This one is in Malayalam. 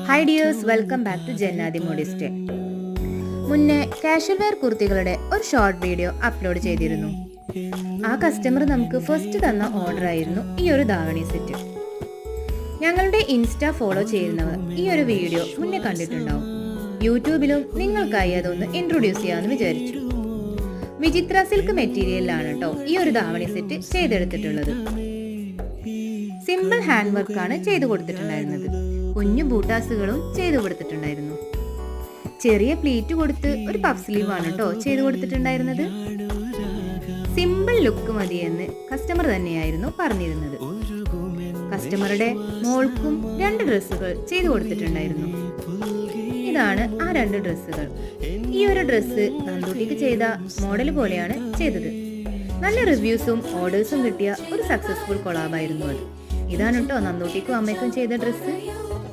Hi dears, welcome back to ജന്നാദി മോഡിസ്റ്റേ. മുന്നേ കാഷ്വൽ വെയർ കുർത്തികളുടെ ഒരു ഷോർട്ട് വീഡിയോ അപ്ലോഡ് ചെയ്തിരുന്നു. ആ കസ്റ്റമർ നമുക്ക് ഫസ്റ്റ് തന്ന ഓർഡർ ആയിരുന്നു ഈ ഒരു ധാവണി സെറ്റ്. ഞങ്ങളുടെ ഇൻസ്റ്റ ഫോളോ ചെയ്യുന്നവർ ഈ ഒരു വീഡിയോ മുന്നേ കണ്ടിട്ടുണ്ടാവും. യൂട്യൂബിലും നിങ്ങൾക്കായി അതൊന്ന് ഇൻട്രൊഡ്യൂസ് ചെയ്യാമെന്ന് വിചാരിച്ചു. വിചിത്ര സിൽക്ക് മെറ്റീരിയലിലാണ് കേട്ടോ ഈ ഒരു ധാവണി സെറ്റ് ചെയ്തെടുത്തിട്ടുള്ളത്. സിമ്പിൾ ഹാൻഡ് വർക്കാണ് ചെയ്തു കൊടുത്തിട്ടുണ്ടായിരുന്നത്. കുഞ്ഞു ബൂട്ടാസുകളും ചെയ്തു കൊടുത്തിട്ടുണ്ടായിരുന്നു. ചെറിയ പ്ലീറ്റ് കൊടുത്ത് ഒരു പഫ് സ്ലീവ് ആണ് കേട്ടോ ചെയ്തു കൊടുത്തിട്ടുണ്ടായിരുന്നത്. സിമ്പിൾ ലുക്ക് മതിയെന്ന് കസ്റ്റമർ തന്നെയായിരുന്നു പറഞ്ഞിരുന്നത്. കസ്റ്റമറുടെ മോൾക്കും 2 ഡ്രസ്സുകൾ ചെയ്തു കൊടുത്തിട്ടുണ്ടായിരുന്നു. ഇതാണ് ആ 2 ഡ്രസ്സുകൾ. ഈ ഒരു ഡ്രസ്സ് നന്ദൂട്ടിക്ക് ചെയ്ത മോഡൽ പോലെയാണ് ചെയ്തത്. നല്ല റിവ്യൂസും ഓർഡേഴ്സും കിട്ടിയ ഒരു സക്സസ്ഫുൾ കൊളാബായിരുന്നു അത്. ഇതാണ് കേട്ടോ നന്ദൂട്ടിക്കും അമ്മയ്ക്കും ചെയ്ത ഡ്രസ്സ്.